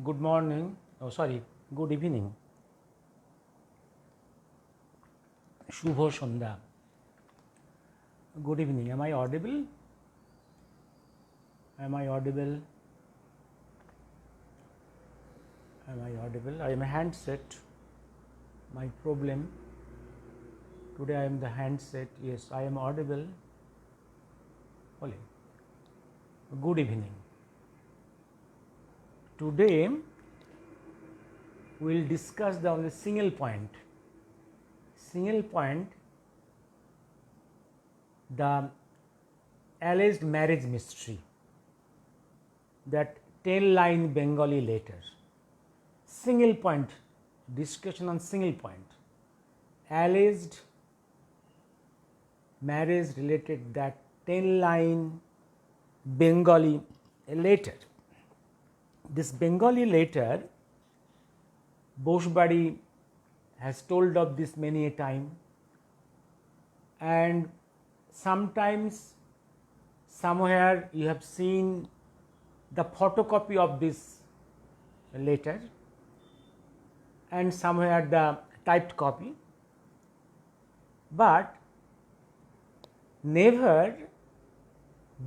good morning, good evening, Shubho Shondha. Good evening. Am I audible? Am I audible? Am I audible? I am a handset. My problem today, I am the handset. Yes, I am audible. Only. Good evening. Today we will discuss the only single point, the alleged marriage mystery, that 10-line Bengali letter. Single point, discussion on single point, alleged marriage related, that 10-line Bengali letter. This Bengali letter, Boshbari has told of this many a time, and sometimes somewhere you have seen the photocopy of this letter and somewhere the typed copy, but never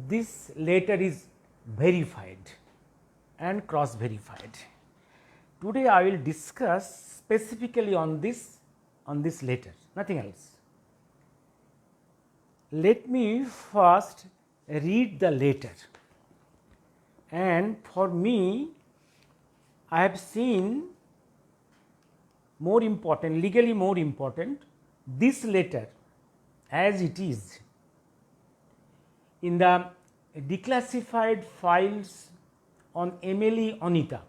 this letter is verified and cross verified. Today I will discuss specifically on this letter, nothing else. Let me first read the letter, and for me I have seen more important, legally more important, this letter as it is in the declassified files on MLE Anita,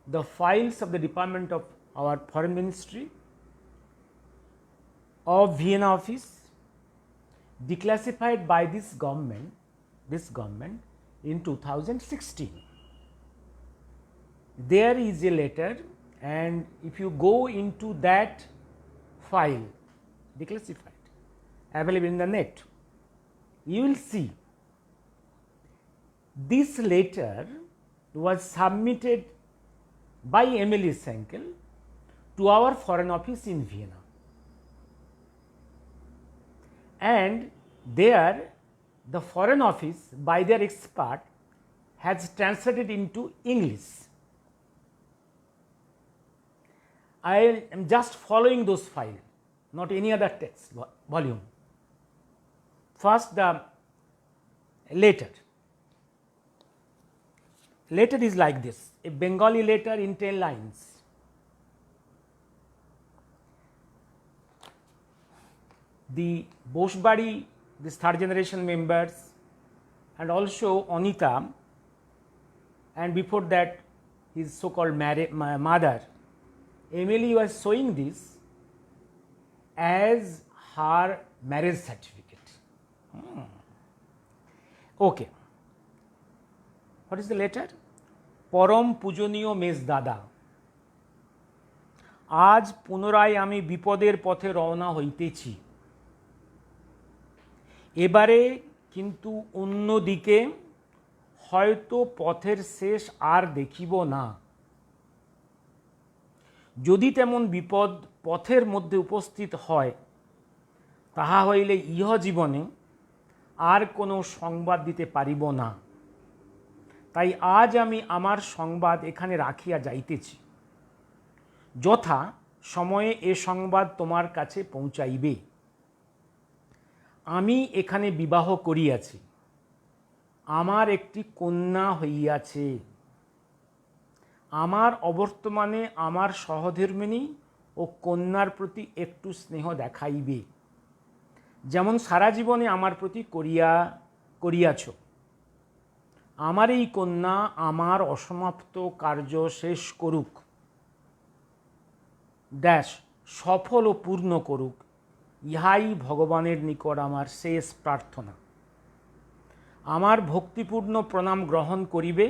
the files of the Department of our Foreign Ministry of Vienna office, declassified by this government in 2016. There is a letter, and if you go into that file, declassified, available in the net, you will see this letter was submitted by Emily Senkel to our Foreign Office in Vienna, and there the Foreign Office by their expert has translated into English. I am just following those files, not any other text volume. First, the letter. Letter is like this, a Bengali letter in 10 lines. The Boshbari, this third generation members, and also Anita, and before that his so called mother, Emily, was showing this as her marriage certificate. Okay. What is the letter? পরম পূজনীয় মেজ দাদা, আজ পুনরায় আমি বিপদের পথে রওনা হইতেছি। এবারে কিন্তু অন্যদিকে হয়তো পথের শেষ আর দেখিব না। যদি তেমন বিপদ পথের মধ্যে উপস্থিত হয়, তাহা হইলে ইহ জীবনে আর কোনো সংবাদ দিতে পারিব না। তাই আজ আমি আমার সংবাদ এখানে রাখিয়া যাইতেছি, যথা সময়ে এ সংবাদ তোমার কাছে পৌঁছাইবে। আমি এখানে বিবাহ করিয়াছি, আমার একটি কন্যা হইয়াছে। আমার অবর্তমানে আমার সহধর্মিণী ও কন্যার প্রতি একটু স্নেহ দেখাইবে, যেমন সারা জীবনে আমার প্রতি করিয়াছ। আমার এই কন্যা আমার অসমাপ্ত কার্য শেষ করুক, সফল ও পূর্ণ করুক, ইহাই ভগবানের নিকট আমার শেষ প্রার্থনা। আমার ভক্তিপূর্ণ প্রণাম গ্রহণ করিবে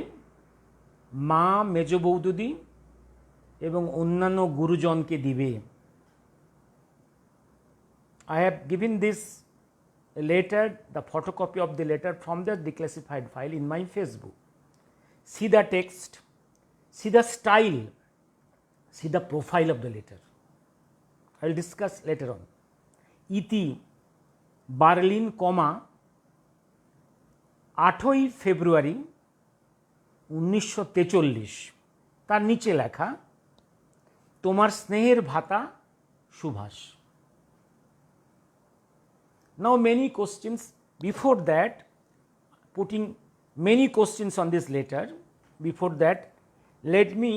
মা, মেজ বৌদি এবং অন্যান্য গুরুজনকে দিবে। I have given this letter, the photocopy of the letter from the declassified file in my Facebook. See the text, See the style, see the profile of the letter. I will discuss later on. ইতি Berlin, 8ই ফেব্রুয়ারি 1943। তার নিচে লেখা তোমার স্নেহের ভাতা Subhash. Now many questions before that, putting many questions on this letter. Before that, let me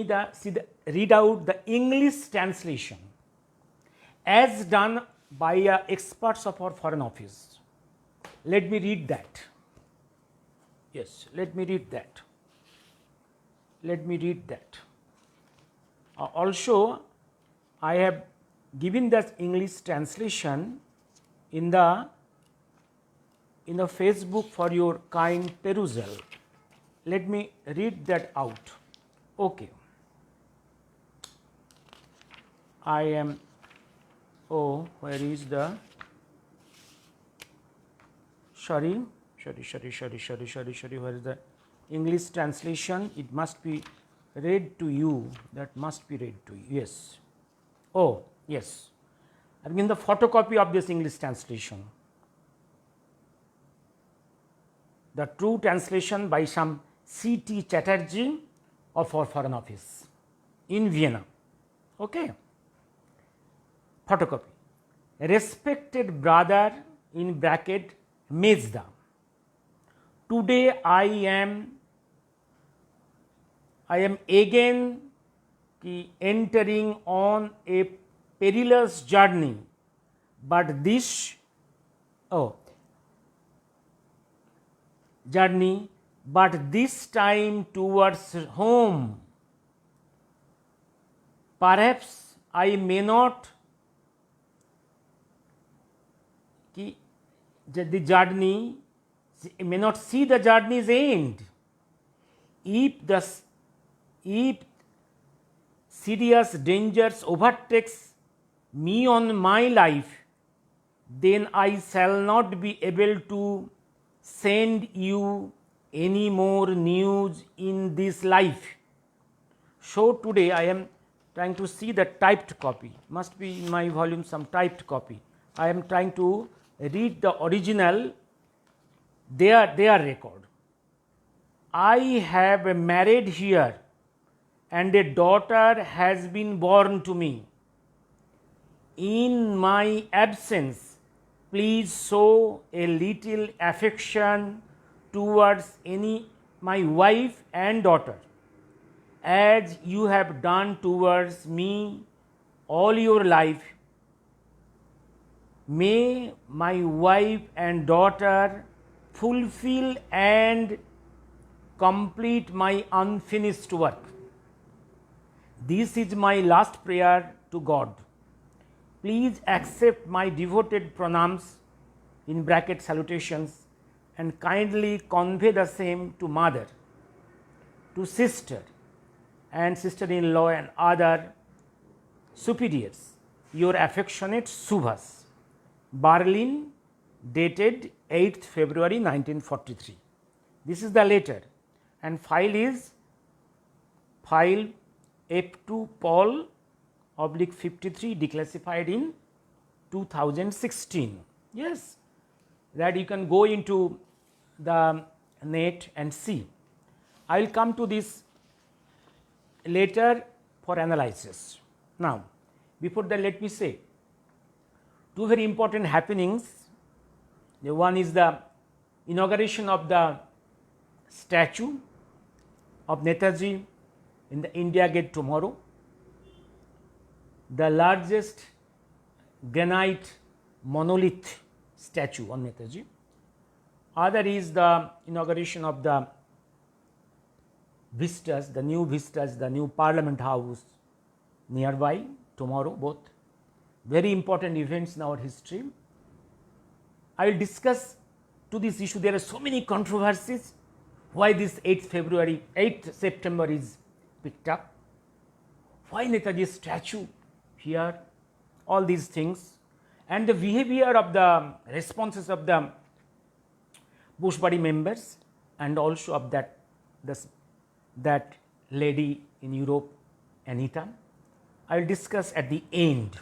read out the English translation as done by experts of our Foreign Office. Let me read that. Yes, let me read that. Let me read that. Also, I have given that English translation in the Facebook for your kind perusal. Let me read that out. Okay. I am, where is the, sorry, where is the English translation? It must be read to you, that must be read to you, yes. Oh, yes, I mean the photocopy of this English translation. The true translation by some C.T. Chatterjee of our Foreign Office in Vienna. Okay. Photocopy. Respected brother, in bracket, Mezda. Today I am again entering on a perilous journey, but this time towards home. Perhaps I may not see the journey's end. If serious dangers overtakes me on my life, then I shall not be able to send you any more news in this life. So today I am trying to see the typed copy, must be in my volume some typed copy. I am trying to read the original, their record. I have married here and a daughter has been born to me. In my absence, please show a little affection towards my wife and daughter, as you have done towards me all your life. May my wife and daughter fulfill and complete my unfinished work. This is my last prayer to God. Please accept my devoted pranams, in bracket salutations, and kindly convey the same to mother, to sister and sister-in-law and other superiors. Your affectionate Subhas. Berlin, dated 8th February 1943. This is the letter, and file is file F2 Paul /53, declassified in 2016. Yes, that you can go into the net and see. I will come to this later for analysis. Now, before that, let me say two very important happenings. The one is the inauguration of the statue of Netaji in the India Gate tomorrow, the largest granite monolith statue on Netaji. Other is the inauguration of the vistas, the new vistas, the new Parliament House nearby tomorrow, both very important events in our history. I will discuss to this issue. There are so many controversies why this 8th September is picked up, why Netaji's statue here, all these things, and the behavior of the responses of the Bush body members, and also of that lady in Europe, Anita. I will discuss at the end.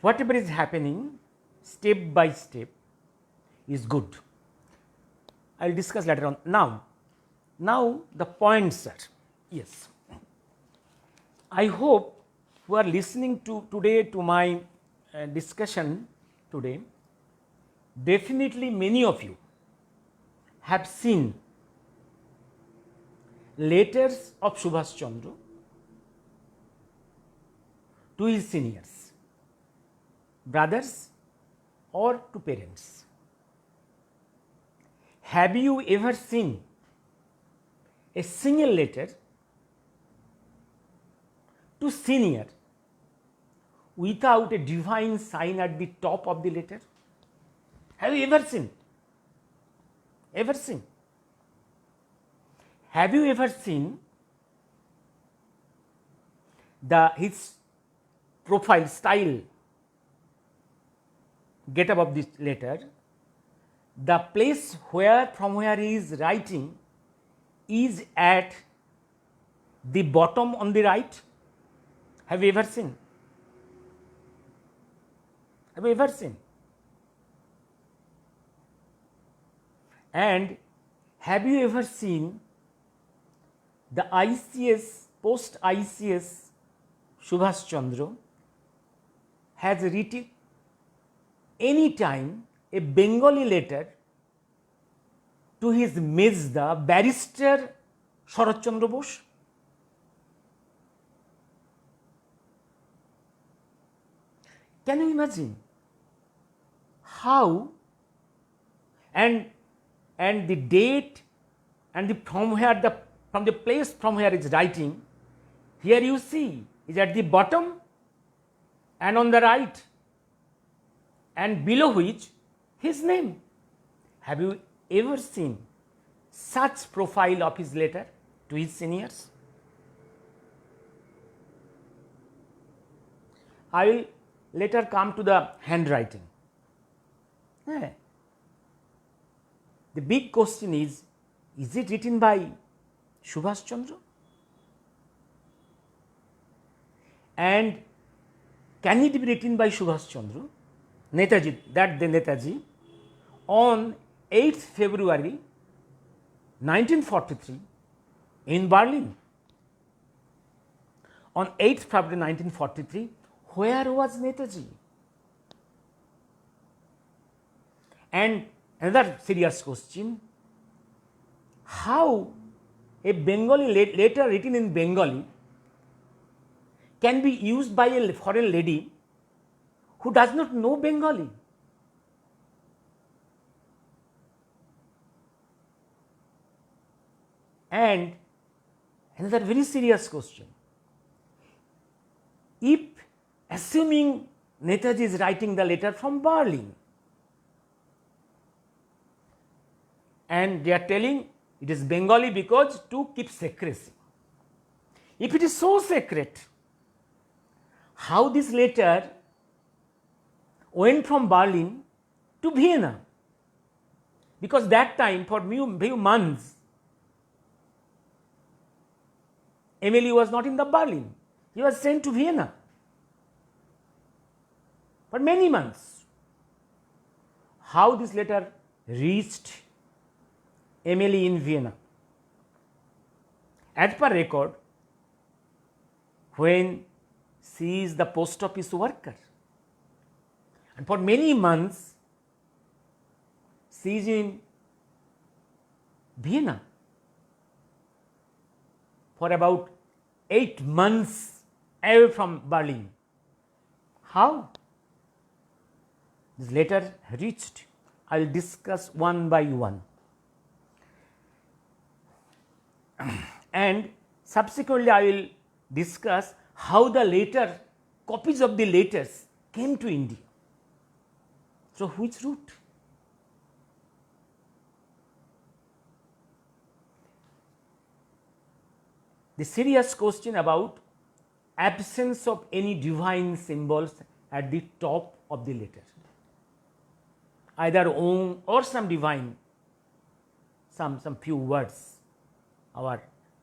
Whatever is happening step by step is good. I will discuss later on. Now the points are, yes, I hope who are listening to today to my discussion today, definitely many of you have seen letters of Subhash Chandra to his seniors, brothers or to parents. Have you ever seen a single letter to senior without a divine sign at the top of the letter? Have you ever seen? Ever seen? Have you ever seen his profile style get up of this letter? The place from where he is writing is at the bottom on the right. Have you ever seen? Have you ever seen? And have you ever seen the ICS, post ICS Subhash Chandra has written any time a Bengali letter to his Mezda, barrister Sharat Chandra Bose? Can you imagine how, and the date and from the place from where it's writing, here you see is at the bottom and on the right, and below which his name. Have you ever seen such profile of his letter to his seniors? I will later come to the handwriting. The big question is it written by Subhash Chandra? And can it be written by Subhash Chandra, Netaji, that the Netaji, on 8th February 1943 in Berlin? On 8th February 1943, where was Netaji? And another serious question, how a Bengali letter written in Bengali can be used by a foreign lady who does not know Bengali? And another very serious question, if assuming Netaji is writing the letter from Berlin and they are telling it is Bengali because to keep secrecy, if it is so secret, how this letter went from Berlin to Vienna? Because that time for few months Emily was not in the Berlin, he was sent to Vienna for many months. How this letter reached Emily in Vienna? As per record, when she is the post office worker, and for many months she is in Vienna, for about 8 months away from Berlin. How this letter reached, I will discuss one by one. And subsequently I will discuss how the copies of the letters came to India. So which route? The serious question about absence of any divine symbols at the top of the letter, either Om or some divine, some few words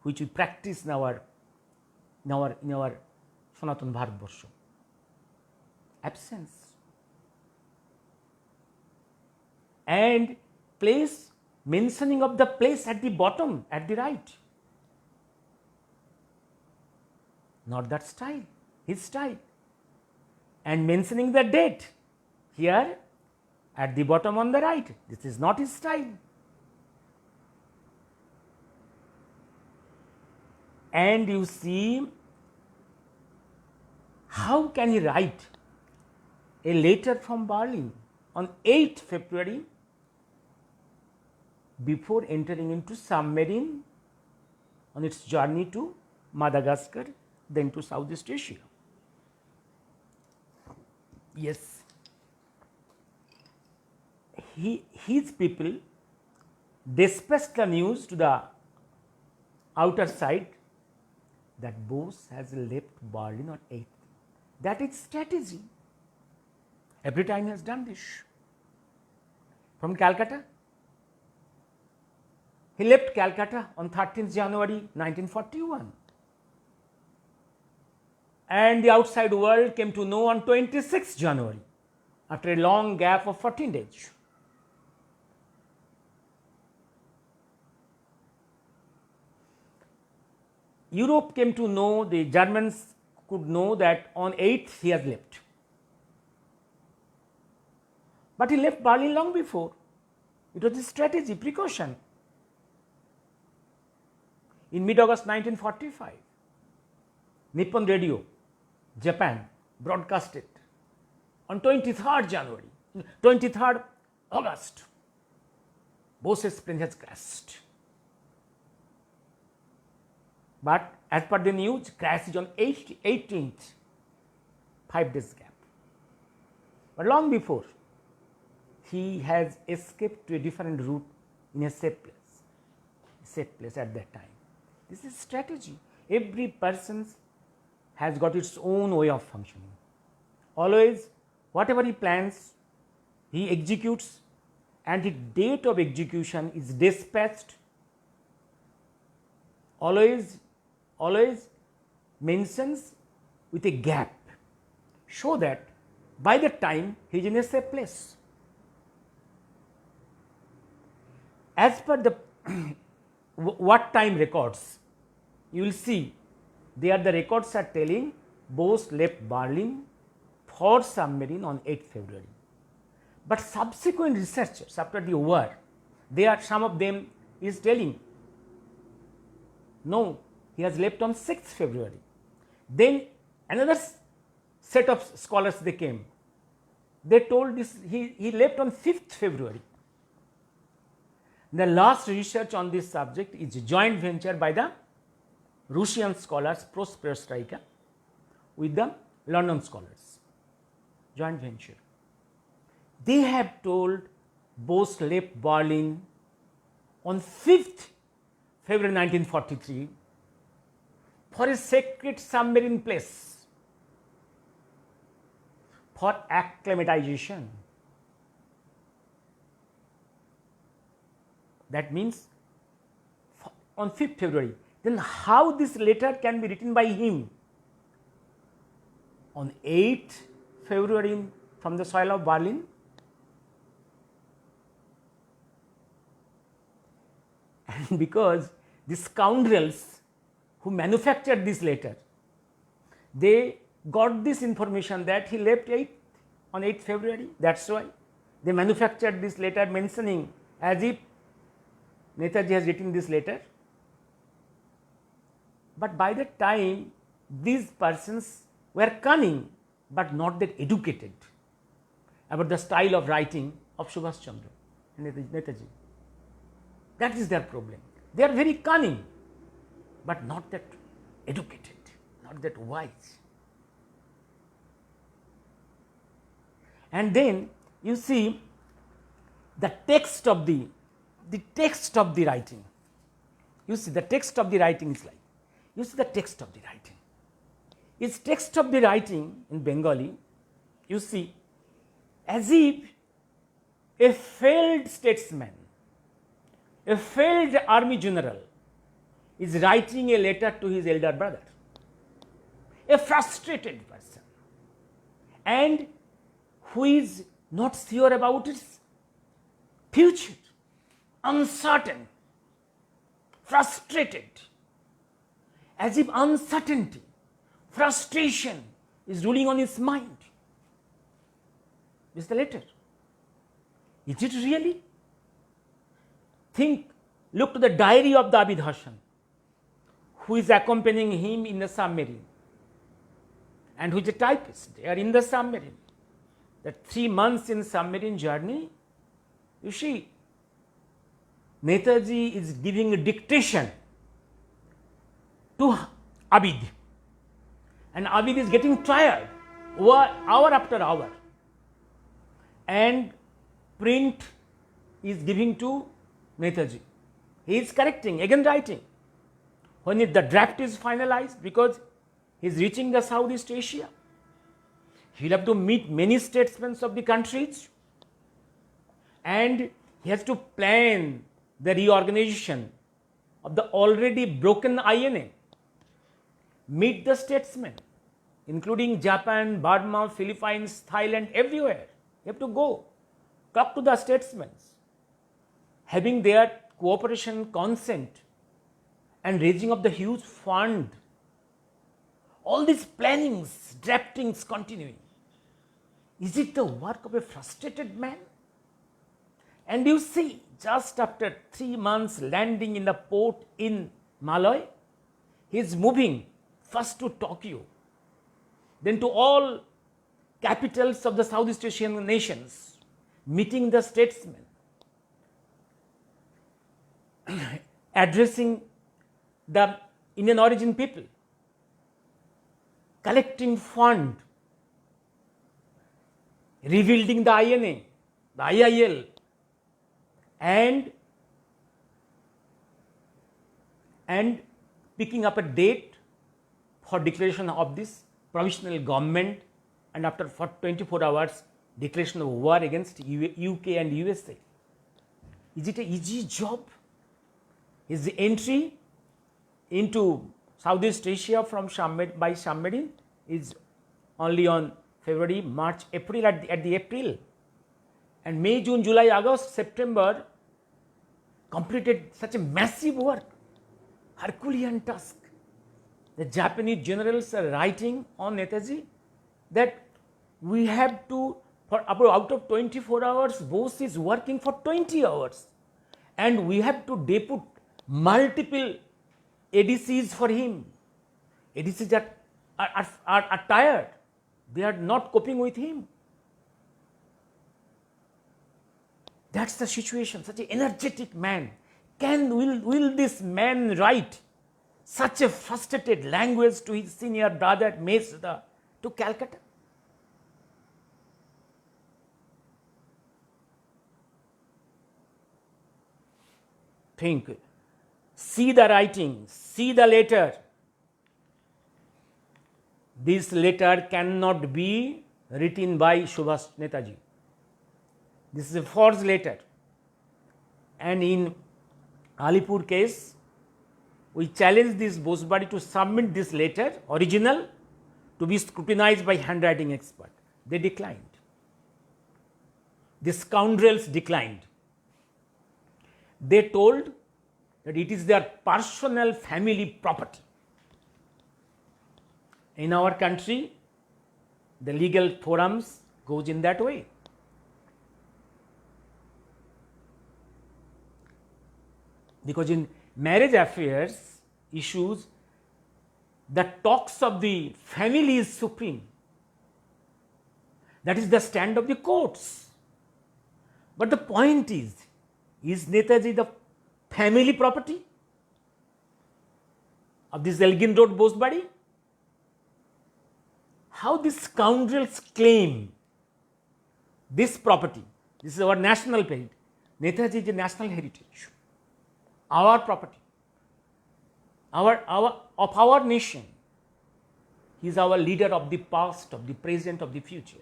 which we practice in our in our Sanatan Bharatvarsha. Absence. And place, mentioning of the place at the bottom, at the right. Not that style, his style. And mentioning the date here at the bottom on the right. This is not his style. And you see, how can he write a letter from Berlin on 8th February before entering into submarine on its journey to Madagascar, then to Southeast Asia? Yes, his people dispatched the news to the outer side that Bose has left Berlin on 8th. That is strategy. Every time he has done this. From Calcutta, he left Calcutta on 13th January 1941. And the outside world came to know on 26th January, after a long gap of 14 days. Europe came to know, the Germans could know that on 8th he has left. But he left Berlin long before. It was a strategy, precaution. In mid-August 1945, Nippon Radio, Japan, broadcasted on 23rd January, 23rd August, Bose's plane has crashed. But as per the news, crash is on 18th, 5 days gap. But long before, he has escaped to a different route in a safe place at that time. This is strategy. Every person has got its own way of functioning. Always, whatever he plans, he executes, and the date of execution is dispatched. Always mentions with a gap, so that by the time he is in a safe place. As per the what time records, you will see there the records are telling Bose left Berlin for submarine on 8th February. But subsequent researchers after the war, some of them is telling, no, he has left on 6th February. Then another set of scholars they came. They told this he left on 5th February. The last research on this subject is a joint venture by the Russian scholars Prosperostraika with the London scholars. Joint venture. They have told Bose left Berlin on 5th February 1943 for a secret submarine place for acclimatization. That means on 5th February. Then how this letter can be written by him on 8th February from the soil of Berlin? And because the scoundrels who manufactured this letter, they got this information that he left on 8th February. That's why they manufactured this letter mentioning as if Netaji has written this letter. But by the time these persons were cunning but not that educated about the style of writing of Subhash Chandra and Netaji. That is their problem. They are very cunning but not that educated, not that wise. And then you see the text of the writing. You see the text of the writing is like, you see the text of the writing. Its text of the writing in Bengali, you see, as if a failed statesman, a failed army general is writing a letter to his elder brother. a frustrated person, and who is not sure about its future, uncertain, frustrated, as if uncertainty, frustration is ruling on his mind. This is the letter. Is it really? Look to the diary of David Hassan, who is accompanying him in the submarine, and who is a typist. They are in the submarine. That 3 months in submarine journey, you see, Netaji is giving a dictation to Abid, and Abid is getting tired hour after hour, and print is giving to Netaji. He is correcting, again writing. When the draft is finalized, because he is reaching the Southeast Asia, he will have to meet many statesmen of the countries, and he has to plan the reorganization of the already broken INA, meet the statesmen, including Japan, Burma, Philippines, Thailand, everywhere. You have to go, talk to the statesmen, having their cooperation, consent, and raising of the huge fund. All these plannings, draftings continuing. Is it the work of a frustrated man? And you see, just after 3 months landing in the port in Malay, he is moving first to Tokyo, then to all capitals of the Southeast Asian nations, meeting the statesmen, addressing the Indian origin people, collecting fund, rebuilding the INA, the IIL, and picking up a date for declaration of this provisional government, and after 24 hours declaration of war against UK and USA. Is it an easy job? Is the entry into Southeast Asia by submarine is only on February, March, April, at the April, and May, June, July, August, September, completed such a massive work, Herculean task. The Japanese generals are writing on Netaji that we have to, out of 24 hours, Bose is working for 20 hours, and we have to deput multiple ADCs for him. ADCs are tired. They are not coping with him. That's the situation. Such an energetic man. Will this man write such a frustrated language to his senior brother Mesda to Calcutta? Think. See the writing, see the letter. This letter cannot be written by Subhash Netaji. This is a forged letter. And in Alipur case, we challenged this Bosebody to submit this letter, original, to be scrutinized by handwriting expert. They declined. The scoundrels declined. They told that it is their personal family property. In our country, the legal forums goes in that way. Because in marriage affairs issues, the talks of the family is supreme. That is the stand of the courts. But the point is Netaji the family property of this Elgin Road Bosebody? How these scoundrels claim this property? This is our national heritage. Netaji is a national heritage. Our property, of our nation. He is our leader of the past, of the present, of the future.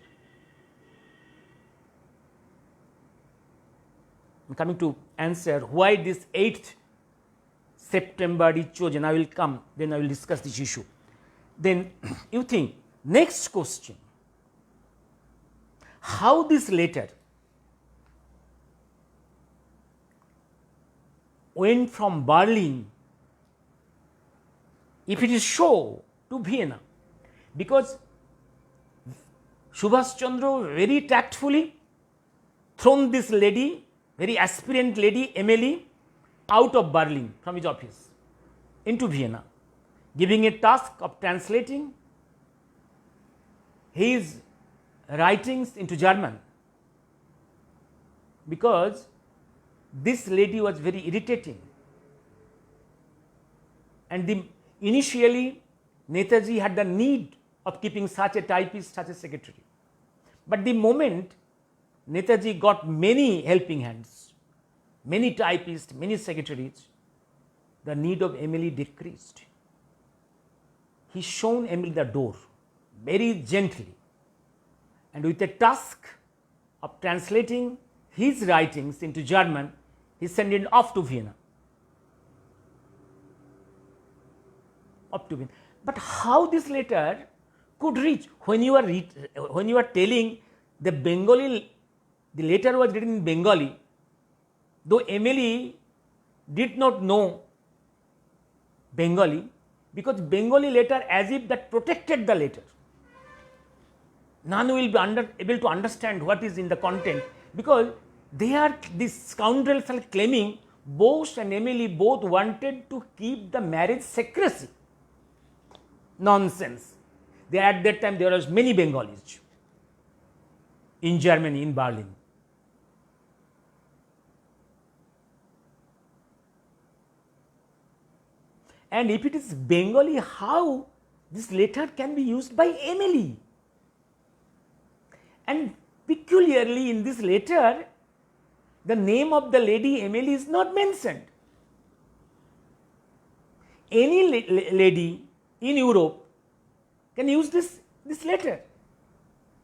I'm coming to answer why this 8th September is chosen. I will come, then I will discuss this issue. Then you think, next question, how this letter went from Berlin, if it is so, to Vienna, because Subhash Chandra very tactfully thrown this lady, very aspirant lady, Emily, out of Berlin from his office into Vienna, giving a task of translating his writings into German, because this lady was very irritating, and initially Netaji had the need of keeping such a typist, such a secretary. But the moment Netaji got many helping hands, many typists, many secretaries, the need of Emily decreased. He shown Emily the door very gently, and with a task of translating his writings into German, he sent it off to Vienna. But how this letter could reach? When you are telling the Bengali, the letter was written in Bengali, though Emily did not know Bengali, because Bengali letter as if that protected the letter. None will be able to understand what is in the content, because these scoundrels are claiming Bose and Emily both wanted to keep the marriage secrecy. Nonsense. At that time there was many Bengalis in Germany, in Berlin. And if it is Bengali, how this letter can be used by Emily? And peculiarly in this letter, the name of the lady Emily is not mentioned. Any lady in Europe can use this letter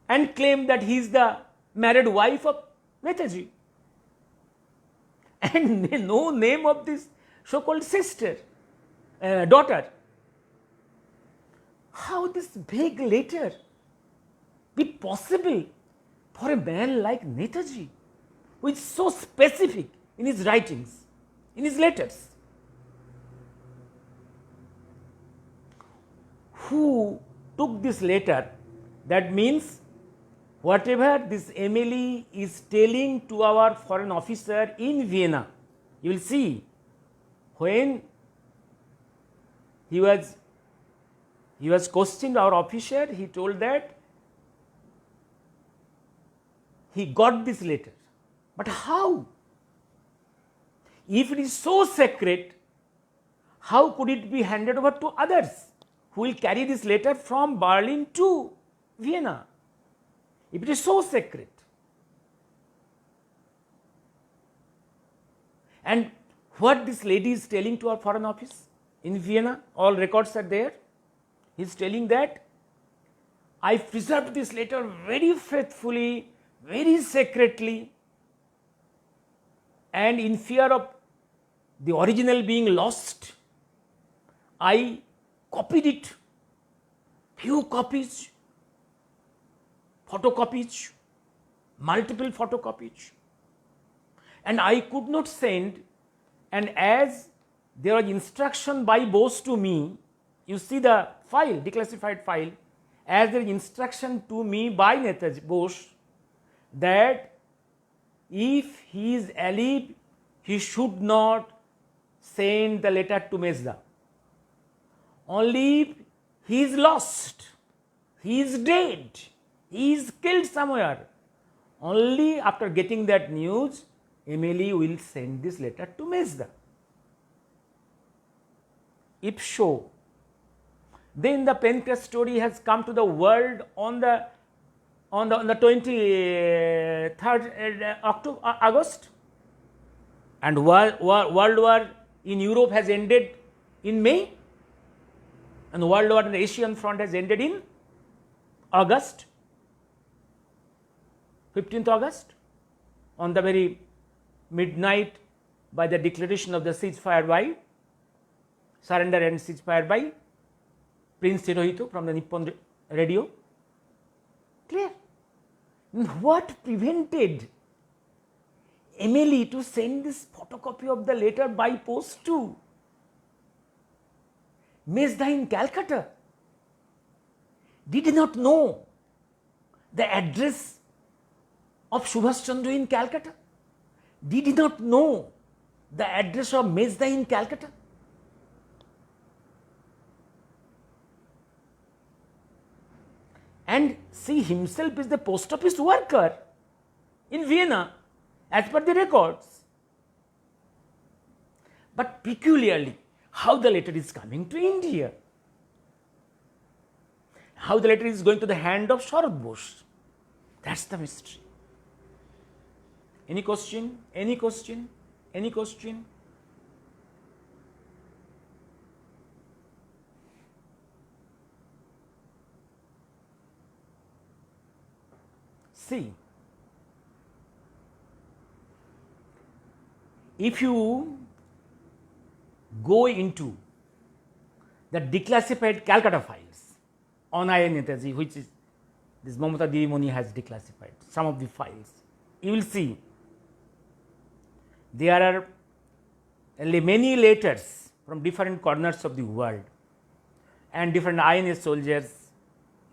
and claim that he is the married wife of Netaji, and no name of this so-called sister, daughter. How this vague letter be possible for a man like Netaji, who is so specific in his writings, in his letters? Who took this letter? That means whatever this Emily is telling to our foreign officer in Vienna, you will see when he was questioned, our officer, he told that he got this letter. But how? If it is so sacred, how could it be handed over to others who will carry this letter from Berlin to Vienna? If it is so sacred. And what this lady is telling to our foreign office in Vienna, all records are there. He is telling that I preserved this letter very faithfully, very secretly, and in fear of the original being lost, I copied it, few copies, photocopies, multiple photocopies, and I could not send. And as there was instruction by Bose to me, you see the file, declassified file, as there is instruction to me by Netaji Bose that if he is alive, he should not send the letter to Mezda. Only if he is lost, he is dead, he is killed somewhere, only after getting that news, Emily will send this letter to Mezda. If so, then the Pencrest story has come to the world on the 23rd August, and World War in Europe has ended in May, and the World War on the Asian front has ended in August, 15th August, on the very midnight, by the declaration of the ceasefire by surrender and ceasefire by Prince Hirohito from the Nippon Radio. Clear? What prevented Emily to send this photocopy of the letter by post to Mesda in Calcutta? Did not know the address of Subhash Chandra in Calcutta? Did not know the address of Mesda in Calcutta? And she himself is the post office worker in Vienna as per the records. But peculiarly, how the letter is coming to India, how the letter is going to the hand of Sharad Bose, that's the mystery. Any question? Any question? Any question? See, if you go into the declassified Calcutta files on NETAJI, which is this Mamata Divimoni has declassified some of the files, you will see there are many letters from different corners of the world and different INS soldiers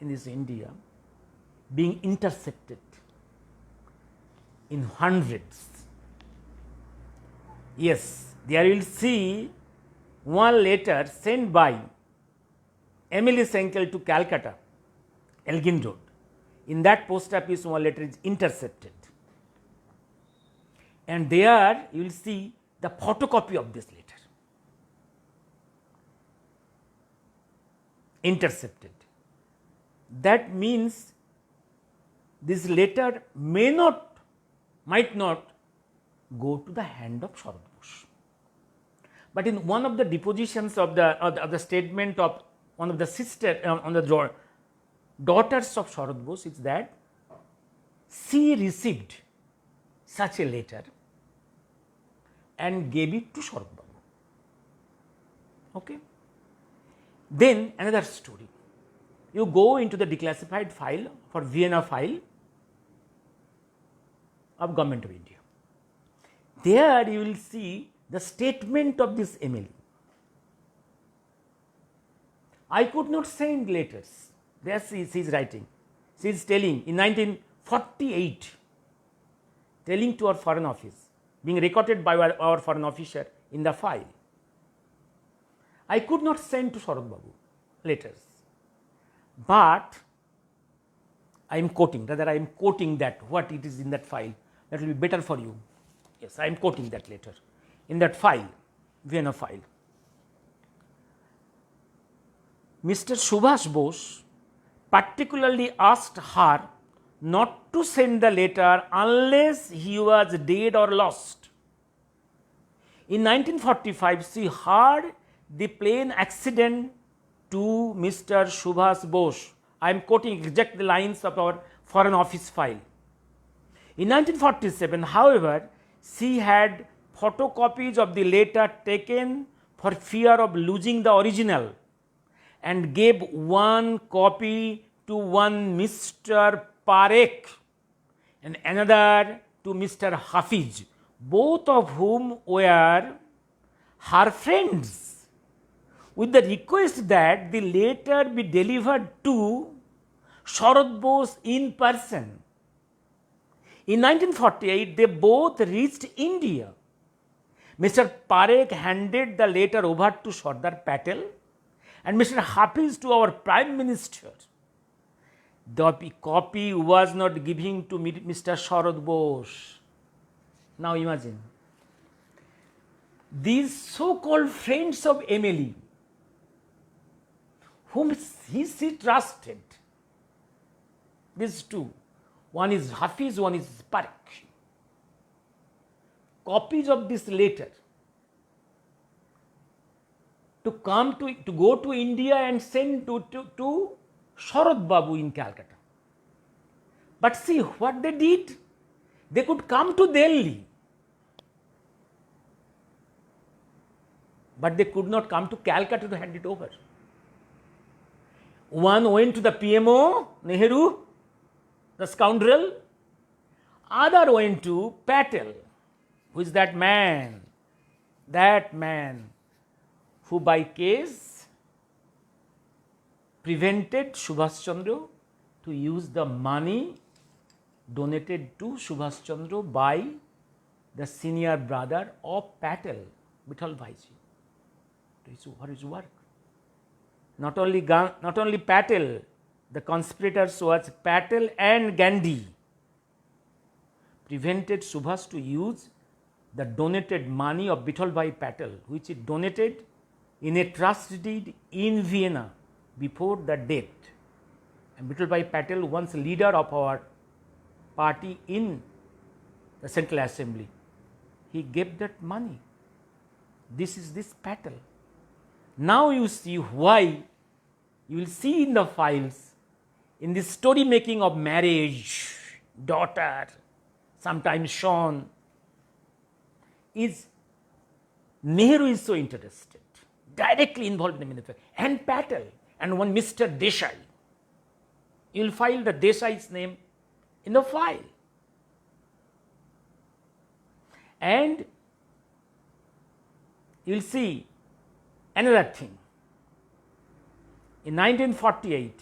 in this India being intercepted in hundreds. Yes, there you will see one letter sent by Emily Senkel to Calcutta, Elgin Road. In that post office, one letter is intercepted. And there you will see the photocopy of this letter. Intercepted. That means this letter might not go to the hand of Sharad Bose. But in one of the depositions of the statement of one of the daughters of Sharad Bose is that she received such a letter and gave it to Sharad Babu. Okay. Then another story. You go into the declassified file for Vienna file of Government of India. There you will see the statement of this Emily. I could not send letters. There she is writing. She is telling in 1948, telling to our foreign office, being recorded by our foreign officer in the file. I could not send to Sharad Babu letters, but I am quoting, rather I am quoting that what it is in that file. That will be better for you. Yes, I am quoting that letter in that file, Vienna file. Mr. Subhash Bose particularly asked her not to send the letter unless he was dead or lost. In 1945, she heard the plane accident to Mr. Subhash Bose. I am quoting exact lines of our Foreign Office file. In 1947, however, she had photocopies of the letter taken for fear of losing the original and gave one copy to one Mr. Parekh and another to Mr. Hafiz, both of whom were her friends, with the request that the letter be delivered to Sharad Bose in person. In 1948, they both reached India. Mr. Parekh handed the letter over to Sardar Patel and Mr. Hafiz to our Prime Minister. The copy was not given to Mr. Sharad Bose. Now imagine, these so-called friends of Emily, whom she trusted, these two, one is Hafiz, one is Parekh, copies of this letter to go to India and send to Sharad Babu in Calcutta. But see what they did. They could come to Delhi, but they could not come to Calcutta to hand it over. One went to the PMO, Nehru, the scoundrel. Other went to Patel, who is that man who by case prevented Subhash Chandra to use the money donated to Subhash Chandra by the senior brother of Patel, Vittal Bhaiji. For his work. Not only Patel, the conspirators was Patel and Gandhi, prevented Subhash to use the donated money of Vittal Bhai Patel, which he donated in a trust deed in Vienna before the death. And Vittal Bhai Patel, once leader of our party in the Central Assembly, he gave that money. This is this Patel. Now you see why, you will see in the files, in the story making of marriage, daughter, sometimes son, is Nehru is so interested, directly involved in the manufacture, and Patel, and one Mr. Desai. You will find the Desai's name in the file. And you will see another thing. In 1948,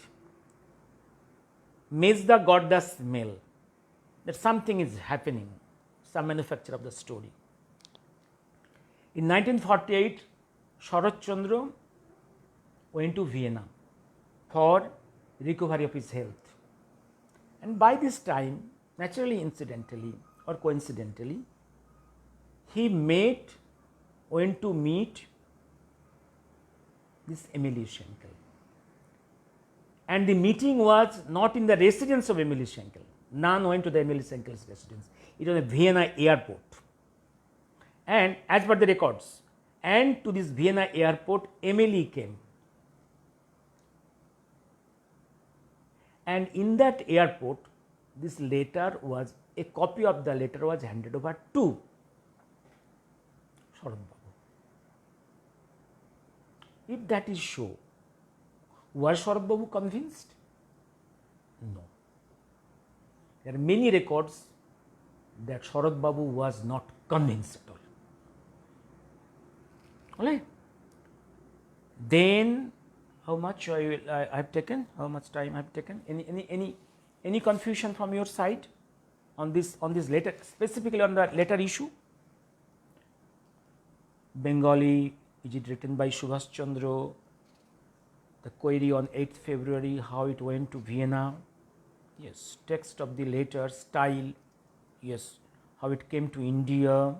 Mezda got the smell that something is happening, some manufacture of the story. In 1948, Sharat Chandra went to Vienna for recovery of his health. And by this time, naturally, incidentally or coincidentally, he went to meet this Emily Schenkel. And the meeting was not in the residence of Emily Schenkel. None went to the Emily Schenkel's residence. It was a Vienna airport. And as per the records, and to this Vienna airport, Emily came. And in that airport, this letter was, a copy of the letter was handed over to Sharat Babu. If that is so, was Sharat Babu convinced? No. There are many records that Sharat Babu was not convinced at all. Alright. Then, how much I have taken? How much time I have taken? Any confusion from your side on this letter, specifically on the letter issue? Bengali, is it written by Subhash Chandra? The query on 8th February, how it went to Vienna? Yes. Text of the letter, style, yes. How it came to India?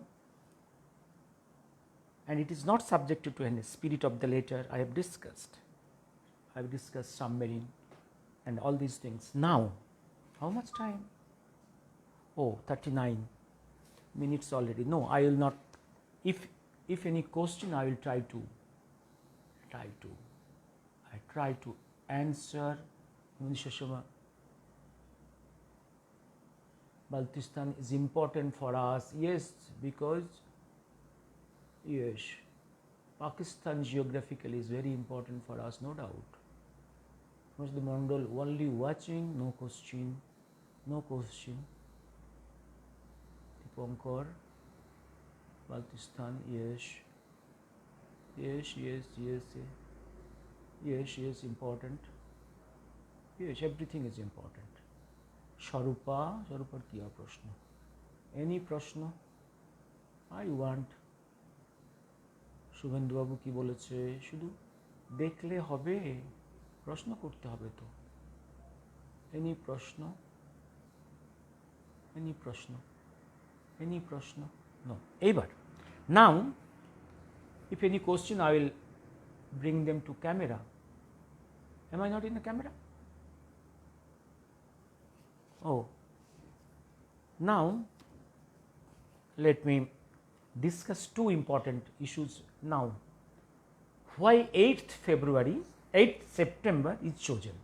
And it is not subjected to any spirit of the letter. I have discussed submarine and all these things. Now, how much time? Oh, 39 minutes already. No, I will not. If any question, I will try to answer. Baltistan is important for us. Yes, because yes, Pakistan geographically is very important for us, no doubt. Mr. Mondal only watching, no question. Dipankar, Baltistan, yes, important. Yes, everything is important. Sharupa kiya prashna? Any prashna? I want. Suvendu বাবু কি বলেছে, শুধু দেখলে হবে, প্রশ্ন করতে হবে তো। Any প্রশ্ন নো। এইবার নাও if any question I will bring them to camera. Am I not in the camera? Oh, now let me discuss two important issues now. Why 8th September is chosen,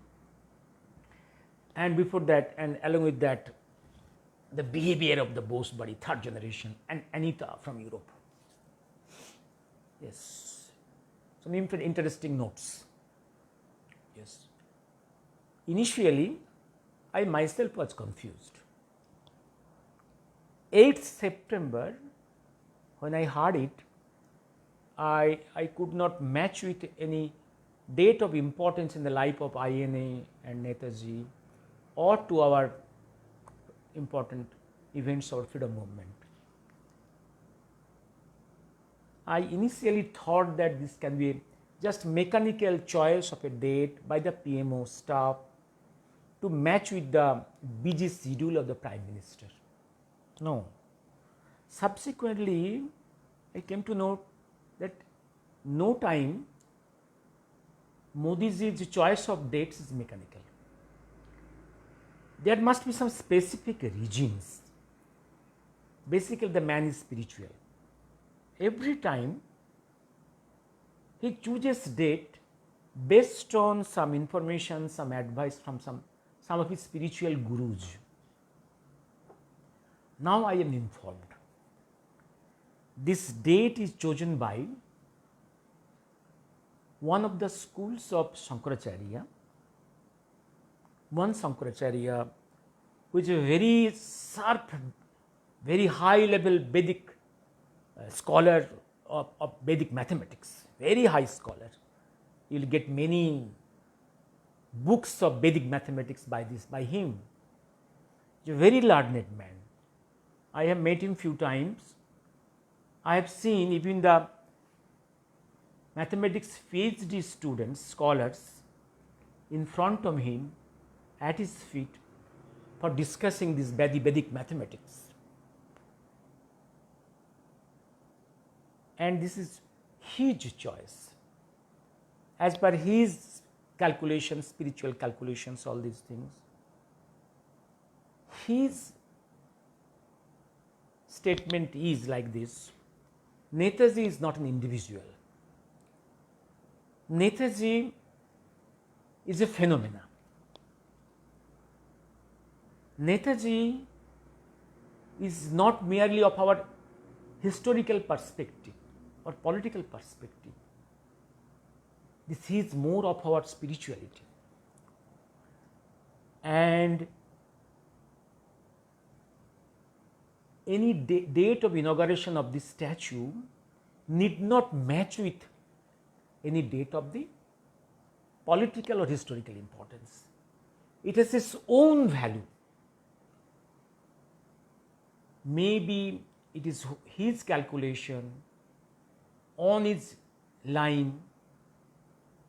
and before that, and along with that, the behavior of the Bose-Bari third generation and Anita from Europe. Yes, some interesting notes. Yes, Initially, I myself was confused. 8th September, when I heard it, I could not match with any date of importance in the life of INA and NETAJI or to our important events or freedom movement. I initially thought that this can be just mechanical choice of a date by the PMO staff to match with the busy schedule of the Prime Minister. No. Subsequently, I came to know that no time Modi's choice of dates is mechanical. There must be some specific reasons. Basically, the man is spiritual. Every time he chooses date based on some information, some advice from some of his spiritual gurus. Now I am informed. This date is chosen by one of the schools of Shankaracharya, one Shankaracharya who is a very sharp, very high level Vedic scholar of Vedic mathematics, very high scholar. You will get many books of Vedic mathematics by him. He is a very learned man. I have met him few times. I have seen even the mathematics PhD students, scholars, in front of him, at his feet, for discussing this Vedic mathematics. And this is huge choice. As per his calculations, spiritual calculations, all these things, his statement is like this: Netaji is not an individual. Netaji is a phenomena. Netaji is not merely of our historical perspective or political perspective. This is more of our spirituality. And any date of inauguration of this statue need not match with any date of the political or historical importance. It has its own value. Maybe it is his calculation on his line,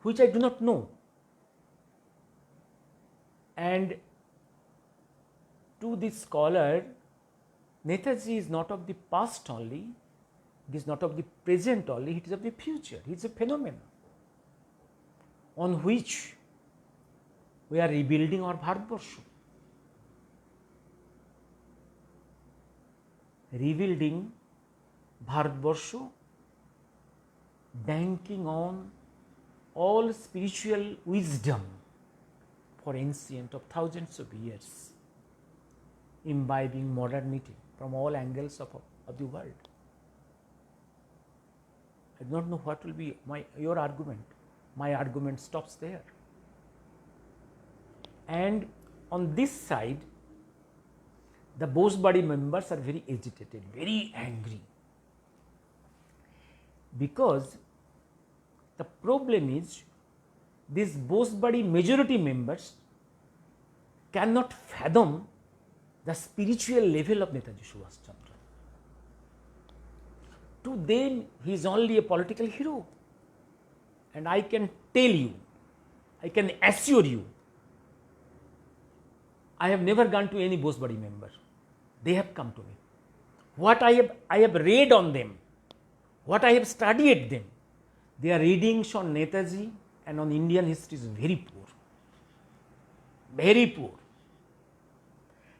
which I do not know. And to this scholar, Netaji is not of the past only, it is not of the present only, it is of the future. He is a phenomenon on which we are rebuilding our Bharatvarsha. Rebuilding Bharatvarsha, banking on all spiritual wisdom for ancient of thousands of years, imbibing modernity from all angles of the world. I do not know what will be your argument. My argument stops there. And on this side, the Bose body members are very agitated, very angry, because the problem is these Bose body majority members cannot fathom the spiritual level of Netaji Subhash Chandra. To them, he is only a political hero. And I can tell you, I can assure you, I have never gone to any Bose body member. They have come to me. What I have read on them, what I have studied them, their readings on Netaji and on Indian history is very poor. Very poor.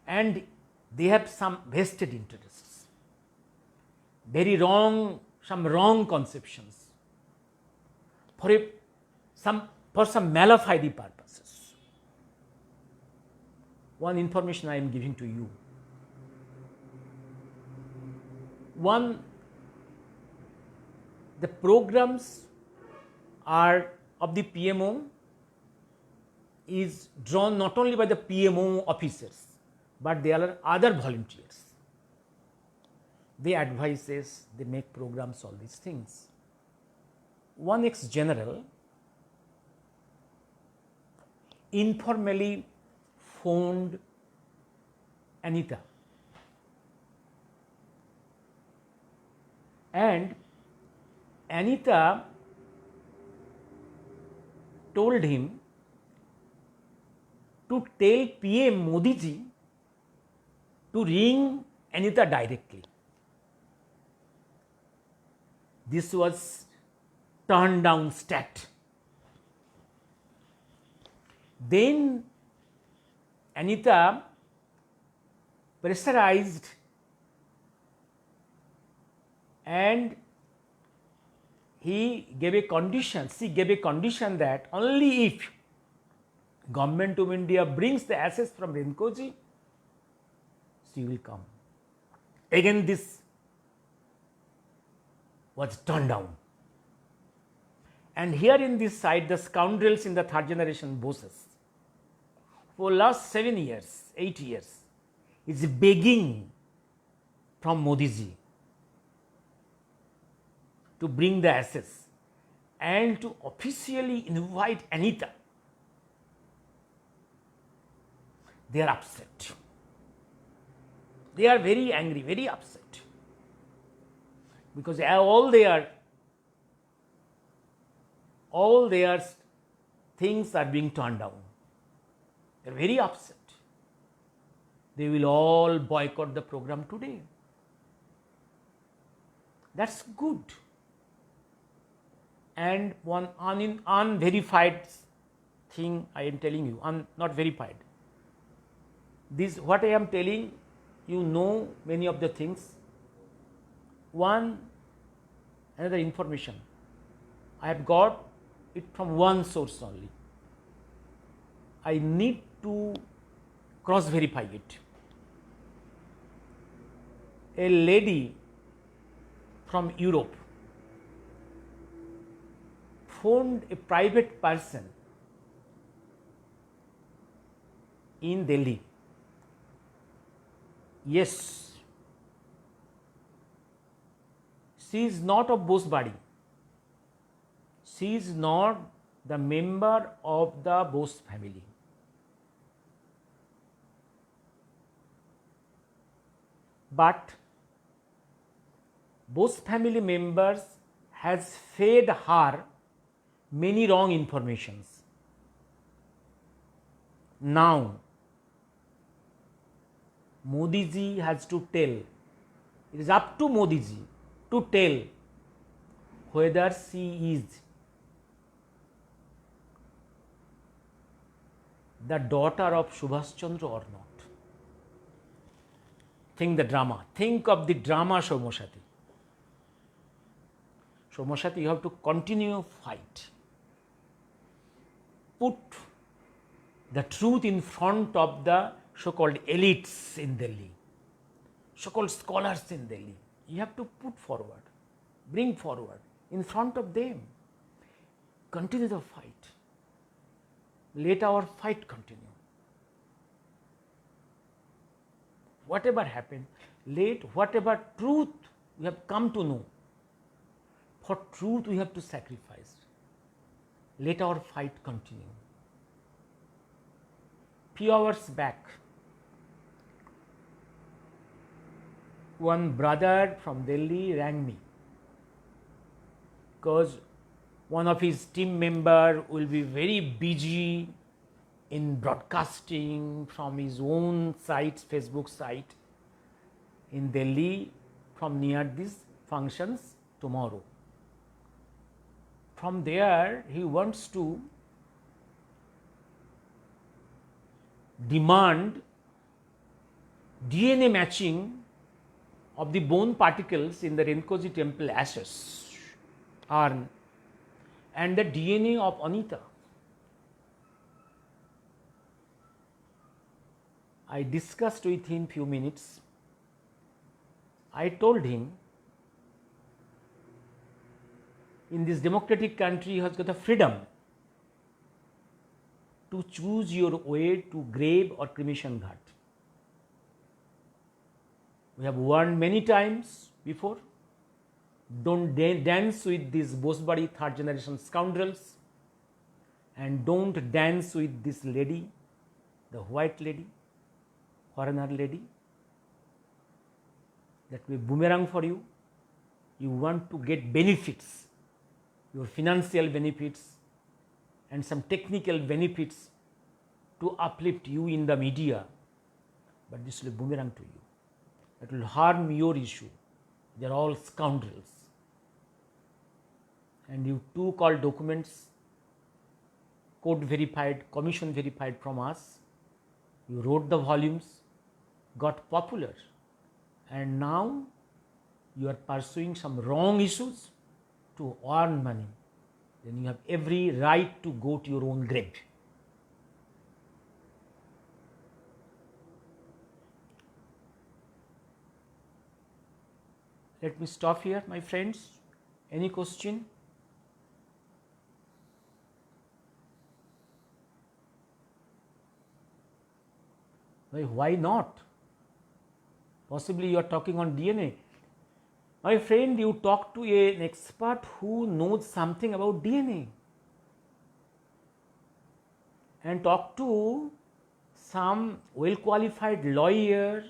And they have some vested interests, very wrong, some wrong conceptions for some malafide purposes. One information I am giving to you. One, the programs are of the PMO is drawn not only by the PMO officers, but there are other volunteers. They advises, they make programs, all these things. One ex-general informally phoned Anita, and Anita told him to tell PM Modi ji to ring Anita directly. This was turned down stat. Then Anita pressurized and she gave a condition that only if Government of India brings the assets from NETAJI, she will come. Again this was turned down. And here in this side, the scoundrels in the third generation bosses, for last 7 years, 8 years, is begging from Modi ji to bring the assets and to officially invite Anita. They are upset. They are very angry, very upset, because all their things are being turned down. They are very upset. They will all boycott the program today. That's good. And one unverified thing I am telling you, not verified. This what I am telling you, know many of the things. Another information, I have got it from one source only. I need to cross verify it. A lady from Europe phoned a private person in Delhi. Yes, she is not of Bose body. She is not the member of the Bose family. But Bose family members has fed her many wrong informations. Now Modi ji has to tell, it is up to Modi ji to tell whether she is the daughter of Subhash Chandra or not. Think the drama. Think of the drama, Soumyasati. Soumyasati, you have to continue fight. Put the truth in front of the so-called elites in Delhi, so-called scholars in Delhi. You have to put forward, bring forward in front of them. Continue the fight. Let our fight continue. Whatever happened, let whatever truth we have come to know, for truth we have to sacrifice. Let our fight continue. Few hours back, one brother from Delhi rang me because one of his team member will be very busy in broadcasting from his own site, Facebook site in Delhi from near these functions tomorrow. From there, he wants to demand DNA matching of the bone particles in the Renkoji temple ashes urn and the DNA of Anita. I discussed with him few minutes. I told him, in this democratic country, he has got the freedom to choose your way to grave or cremation ghat. We have warned many times before, don't dance with these Bosbari third generation scoundrels, and don't dance with this lady, the white lady, foreigner lady. That will be boomerang for you. You want to get benefits, your financial benefits and some technical benefits to uplift you in the media, but this will be boomerang to you. It will harm your issue. They are all scoundrels. And you took all documents, court verified, commission verified from us. You wrote the volumes, got popular, and now you are pursuing some wrong issues to earn money. Then you have every right to go to your own grave. Let me stop here, my friends. Any question? Why not? Possibly you are talking on DNA. My friend, you talk to an expert who knows something about DNA, and talk to some well qualified lawyer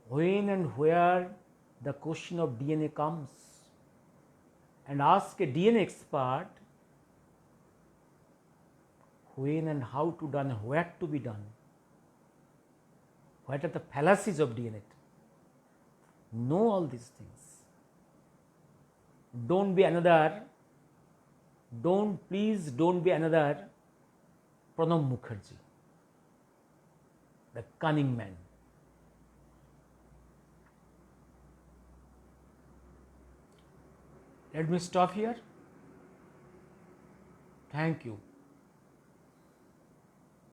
when and where the question of DNA comes, and ask a DNA expert when and how to done, where to be done, what are the fallacies of DNA. Know all these things. Don't be another, please don't be another Pranab Mukherjee, the cunning man. Let me stop here. Thank you.